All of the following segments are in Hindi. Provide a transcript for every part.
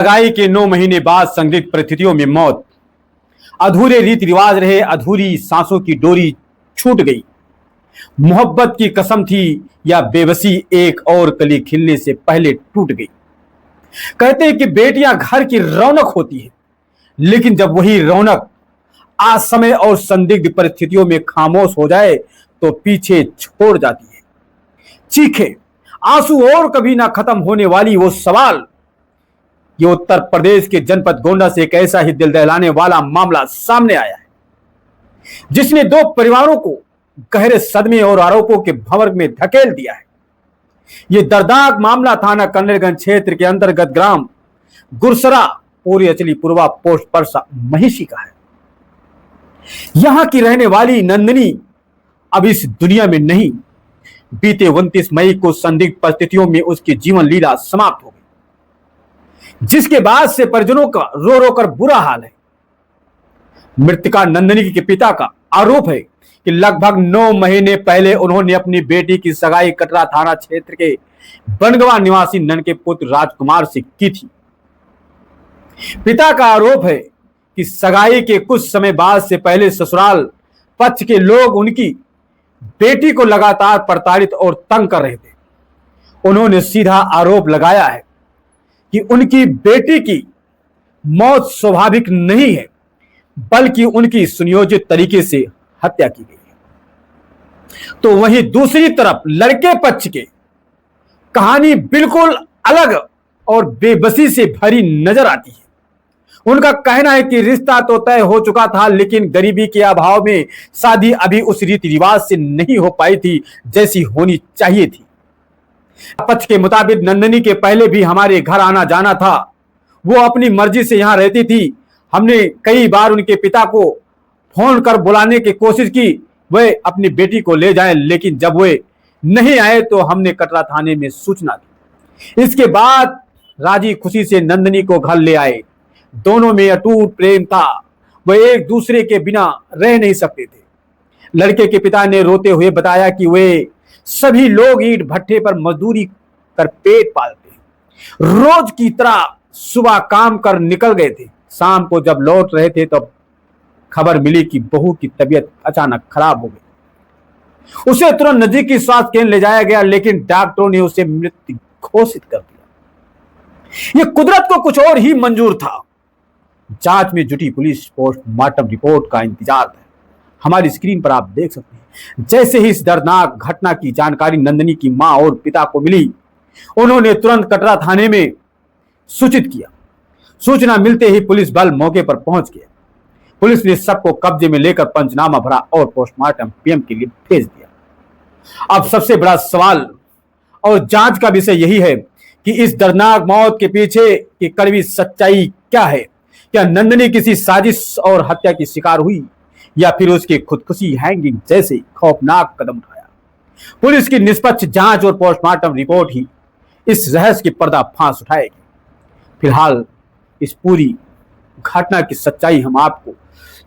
सगाई के 9 महीने बाद संदिग्ध परिस्थितियों में मौत। अधूरे रीति रिवाज रहे, अधूरी सांसों की डोरी छूट गई। मोहब्बत की कसम थी या बेबसी एक और कली खिलने से पहले टूट गई। कहते हैं कि बेटियां घर की रौनक होती है, लेकिन जब वही रौनक असमय और संदिग्ध परिस्थितियों में खामोश हो जाए तो पीछे छोड़ जाती है। चीखे, आंसू और कभी ना खत्म होने वाली वो सवाल। ये उत्तर प्रदेश के जनपद गोंडा से एक ऐसा ही दिल दहलाने वाला मामला सामने आया है, जिसने 2 परिवारों को गहरे सदमे और आरोपों के भंवर में धकेल दिया है। यह दर्दनाक मामला थाना कन्नरगंज क्षेत्र के अंतर्गत ग्राम गुरसरा पूरी अचली पूर्वा पोस्ट परसा महिषी का है। यहां की रहने वाली नंदिनी अब इस दुनिया में नहीं। बीते 29 मई को संदिग्ध परिस्थितियों में उसकी जीवन लीला समाप्त हो गई, जिसके बाद से परिजनों का रो रो कर बुरा हाल है। मृतका नंदिनी के पिता का आरोप है कि लगभग 9 महीने पहले उन्होंने अपनी बेटी की सगाई कटरा थाना क्षेत्र के बनगवा निवासी नन के पुत्र राजकुमार से की थी। पिता का आरोप है कि सगाई के कुछ समय बाद से पहले ससुराल पक्ष के लोग उनकी बेटी को लगातार प्रताड़ित और तंग कर रहे थे। उन्होंने सीधा आरोप लगाया है कि उनकी बेटी की मौत स्वाभाविक नहीं है, बल्कि उनकी सुनियोजित तरीके से हत्या की गई है। तो वहीं दूसरी तरफ लड़के पक्ष के कहानी बिल्कुल अलग और बेबसी से भरी नजर आती है। उनका कहना है कि रिश्ता तो तय हो चुका था, लेकिन गरीबी के अभाव में शादी अभी उस रीति रिवाज से नहीं हो पाई थी जैसी होनी चाहिए थी। पक्ष के मुताबिक नंदिनी के पहले भी हमारे घर आना जाना था। वो अपनी मर्जी से यहाँ रहती थी। हमने कई बार उनके पिता को फोन कर बुलाने की कोशिश की, वे अपनी बेटी को ले जाएं, लेकिन जब वे नहीं आए तो हमने कटरा थाने में सूचना दी। इसके बाद राजी खुशी से नंदिनी को घर ले आए। दोनों में अटूट प्रेम था, वे एक दूसरे के बिना रह नहीं सकते थे। लड़के के पिता ने रोते हुए बताया कि वे सभी लोग ईंट भट्ठे पर मजदूरी कर पेट पालते हैं। रोज की तरह सुबह काम कर निकल गए थे। शाम को जब लौट रहे थे तब खबर मिली कि बहू की तबीयत अचानक खराब हो गई। उसे तुरंत नजदीकी स्वास्थ्य केंद्र ले जाया गया, लेकिन डॉक्टरों ने उसे मृत घोषित कर दिया। यह कुदरत को कुछ और ही मंजूर था। जांच में जुटी पुलिस पोस्टमार्टम रिपोर्ट का इंतजार है। हमारी स्क्रीन पर आप देख सकते हैं। जैसे ही इस दर्दनाक घटना की जानकारी नंदिनी की मां और पिता को मिली, उन्होंने तुरंत कटरा थाने में सूचित किया। सूचना मिलते ही पुलिस बल मौके पर पहुंच गया। पुलिस ने सबको कब्जे में लेकर पंचनामा भरा और पोस्टमार्टम पीएम के लिए भेज दिया। अब सबसे बड़ा सवाल और जांच का विषय यही है कि इस दर्दनाक मौत के पीछे की कड़वी सच्चाई क्या है। क्या नंदिनी किसी साजिश और हत्या की शिकार हुई, या फिर उसके खुदकुशी हैंगिंग जैसे खौफनाक कदम उठाया? पुलिस की निष्पक्ष जांच और पोस्टमार्टम रिपोर्ट ही इस रहस्य की पर्दाफाश उठाएगी। फिलहाल इस पूरी घटना की सच्चाई हम आपको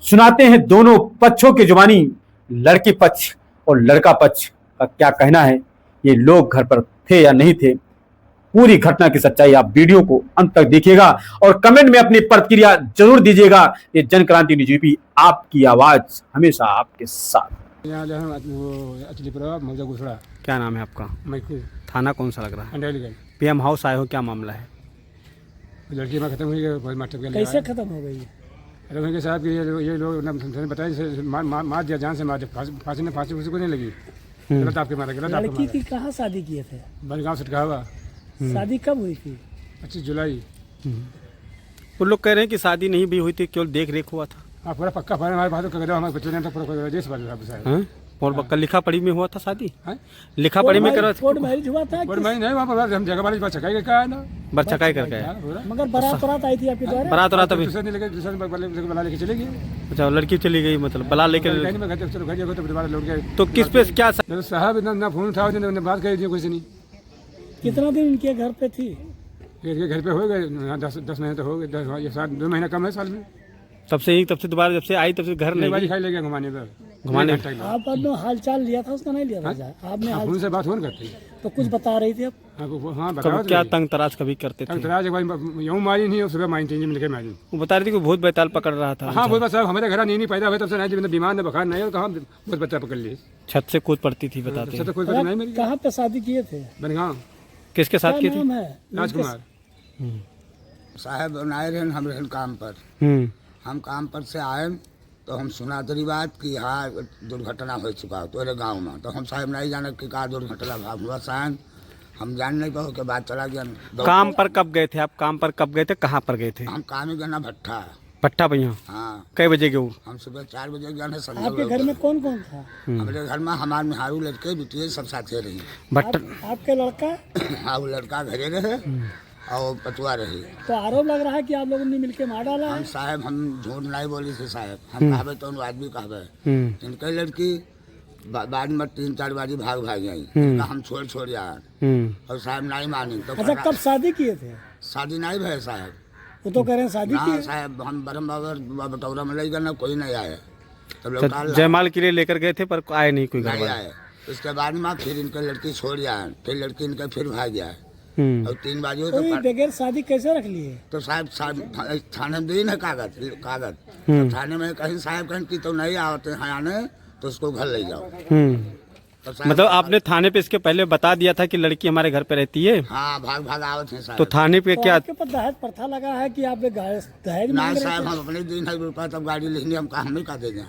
सुनाते हैं। दोनों पक्षों की जुबानी, लड़की पक्ष और लड़का पक्ष का क्या कहना है, ये लोग घर पर थे या नहीं थे। पूरी घटना की सच्चाई आप वीडियो को अंत तक देखिएगा और कमेंट में अपनी प्रतिक्रिया जरूर दीजिएगा। ये जन क्रांति न्यूज़ यूपी, आपकी आवाज हमेशा आपके साथ। यहाँ जो है अचलीपुरा मौजा गुसरा। क्या नाम है आपका? मैकू। थाना कौन सा लग रहा है? अंडरगंज। पीएम हाउस आए हो, क्या मामला है? लड़की में खत्म हुई है, मास्टर के कैसे खत्म हो गई? अरे उनके साहब कि ये लोग बताए मार दिया, जान से मार दिया। फांसी को नहीं लगी, गलत आपके मारा, गलत आपके लड़की की कहाँ शादी किए थे? बनगांव से हुआ। शादी कब हुई थी? 25 जुलाई। वो लोग कह रहे हैं कि शादी नहीं भी हुई थी, केवल देख रेख हुआ था। हाँ, पूरा पक्का फाइनल हमारे पास हमारे बच्चों ने तो पूरा देश बात और पक्का लिखा पढ़ी में हुआ था शादी? है लिखा पढ़ी में करा? कोर्ट मैरिज हुआ था? और मैं नहीं, वहाँ पर हम जगह वाली बात छकाई का है ना, बच्चा काय करके आया? मगर बारात आई थी आपके द्वारा? बारात अभी दूसरे नहीं लेके, दूसरे बला लेके चले गए। अच्छा, लड़की चली गई, मतलब बला लेकर। चलो घर जाओ तो दोबारा लौट गए। तो किस पे क्या साहब ना फोन उठाओ, ना बात करी कुछ नहीं। कितना दिन उनके घर पे थी? घर पे हो गए 10 महीने तो हो गए। 2 महीना कम है साल में। तब से दोबारा जब से आई तब से घर एक नहीं बार गई? दिखाई ले गया घुमाने पर घुमाने? आपने हाल चाल लिया था उसका, नहीं लिया था आपने हाल, उनसे बात हो करती। तो कुछ बता रही थी अब। हाँ बताओ कब क्या तंग तराज कभी करते थे? तराज एक बार यूँ मारी नहीं, सुबह मारी थी मिलकर मारी। वो बता रही थी कि भूत बैताल पकड़ रहा था। हाँ बहुत साहब हमारे घर नहीं पैदा हुआ तब से नहीं, जब बीमार ने बुखार नहीं, कहाँ बहुत बच्चा पकड़ लिए। छत से कूद पड़ती थी बताते हैं। तो कोई नहीं मेरी। कहाँ पे शादी किए थे? बनगांव। किसके साथ की क्या थी? नाम है? राजकुमार। साहब आए रहे हम रहन काम पर। हम काम पर से आए तो हम सुना तरी बात कि हाँ दुर्घटना हो चुका तोरे गांव में। तो हम साहब नहीं जाने कि का दुर्घटना भाग हुआ साहब, हम जान नहीं पाओ के बाद चला गया। काम पर कब गए थे आप? काम पर कब गए थे, कहाँ पर गए थे? हम काम ही गना भट्ठा। भट्टा भैया? हाँ। कई बजे गए? हम सुबह 4 बजे गए। आपके घर में कौन कौन था? हमारे घर में हमारे मिहारू लड़के बिटिया सब साथे रही। भट्टा आपके लड़का? हाँ वो लड़का घरे रहे और पतुआ रही। तो आरोप लग रहा है कि आप लोगों ने मिलके मार डाला है। हम साहब हम झूठ नहीं बोली थे साहब, हम कहबे तो आदमी कहबे। इनके लड़की बाद में 3-4 बारी भाग गई, हम छोड़ यार और साहब नहीं मानी। तो अच्छा कब शादी किए थे? शादी नहीं भय साहब। वो तो कह रहे हैं शादी ना की। साहब हम बरम बाबा बटौरा में ले गए ना, कोई नहीं आए। तब लोग तो जयमाल के लिए लेकर गए थे पर आए नहीं कोई घर नहीं वाले? आए। उसके बाद में फिर इनके लड़की छोड़ जाए, फिर लड़की इनका फिर भाग गया और 3 बाजी हो तो बगैर शादी कैसे रख लिए? तो साहब थाने में दी ना कागज तो थाने में कहीं साहब कहीं की तो नहीं आते हैं आने तो उसको घर ले जाओ। तो मतलब आपने थाने पे इसके पहले बता दिया था कि लड़की हमारे घर पे रहती है? हाँ भाग आवत है साहब। तो थाने पे तो क्या? आपके पास दहेज प्रथा लगा है कि आप दहेज ना मांग रहे साहब थे? हम अपने दिन है रुपया तब गाड़ी लेनी, हम कहा नहीं का देंगे।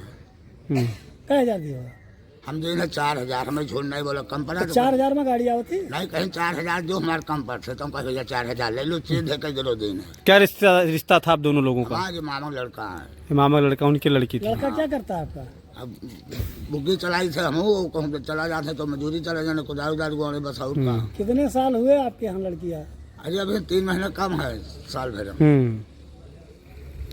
क्या हजार दिया? हम जो है 4000, हमें झूठ नहीं बोला कम पड़ा। 4000 में गाड़ी आवती? नहीं कहीं 4000 जो हमारे कम पर थे तुम कह 4000 ले लो, चीज देकर जरूर देना। क्या रिश्ता था आप दोनों लोगों का? हाँ जो मामा लड़का है। मामा लड़का उनकी लड़की थी? लड़का क्या करता है आपका? अब बुग्गी चलाई थे हम, कहूँ चला जाते तो मजदूरी चला जाने कुदार गोड़े बस और का। कितने साल हुए आपके यहाँ लड़कियाँ? अरे अभी 3 महीने कम है साल भर में।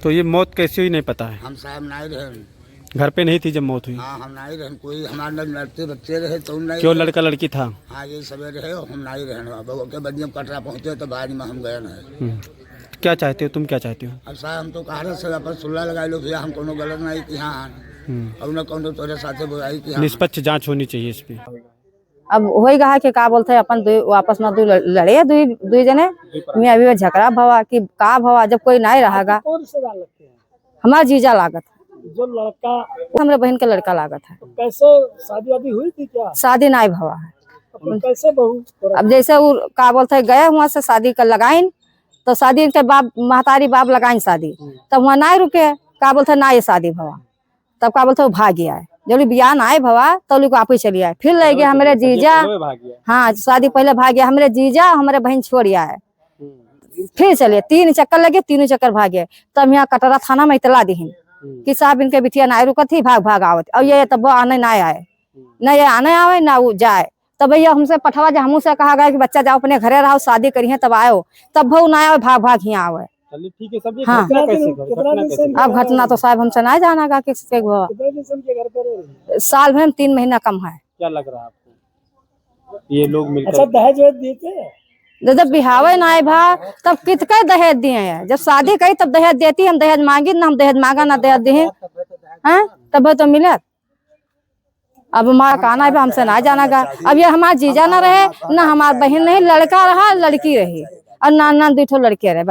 तो ये मौत कैसी हुई नहीं पता है? हम साहब नहीं रहे, घर पे नहीं थी जब मौत हुई? हाँ हम नहीं रहे, कोई हमारे लड़ते बच्चे रहे तो नहीं। क्यों लड़का लड़की था? हाँ ये सवेरे रहे हम नहीं रहे। के बदियम कटरा पहुँचे तो बाद में हम गए नहीं। क्या चाहते हो तुम, क्या चाहते हो? अब साहब हम तो कह रहे से अपन सुल्ला लगा लो भैया, हम कोनो गलत नहीं कि हाँ और न कोनो तोरे साथे बुराई की। निष्पक्ष जांच होनी चाहिए इस पे। अब वही कहा कि का बोलते अपन आपस में लड़े दुई जने मैं अभी झगड़ा भवा कि का भवा जब कोई नहीं रहेगा। कौन रिश्तेदार लगते हैं? हमारा जीजा लागत है, जो लड़का हमारे बहन का लड़का लागत है। तो कैसे शादी वादी हुई थी क्या? शादी नहीं भवा है। तो कैसे बहू? अब जैसे वो का बोलते है गए वहाँ से शादी कर लगाइन तो शादी के बाप महतारी बाप लगाइन शादी, तब वहाँ नहीं रुके का बोलते ना ये शादी भवा, तब का बोलते वो भाग गया है। जब बियाह ना आए भवा तो आप ही चलिए आए, फिर ले गया हमारे जीजा। हाँ शादी पहले भाग गया हमारे जीजा, हमारे बहन छोड़ आए, फिर चलिए 3 चक्कर लगे, 3 चक्कर भाग गए। तब यहाँ कटरा थाना में इतला दी कि साहब इनके बिटिया ना रुकत थी, भाग आवत। और ये तब आने ना आए, न ये आने आवे ना वो जाए। तब भैया हमसे पठवा जा हमू से कहा गया कि बच्चा जाओ अपने घरे रहो शादी करिए तब आयो, तब भाव ना आवे भाग यहाँ आवे। ठीक है सब। हाँ अब घटना तो साहब हमसे ना जाना गा कि घर पर साल भर 3 महीना कम है। क्या लग रहा है आपको ये लोग मिलकर? अच्छा दहेज वहेज दिए थे? जब बिहावे ना आए भा तब कितने दहेज दिए हैं। जब शादी करी तब दहेज देती, हम दहेज मांगी ना, हम दहेज मांगा ना दहेज दिए हैं, तब तो मिले। अब हमारा कहना है हमसे ना जाना गा। अब ये हमारा जीजा ना रहे ना हमारा बहन नहीं, लड़का रहा लड़की रही और ना 2 लड़के रहे।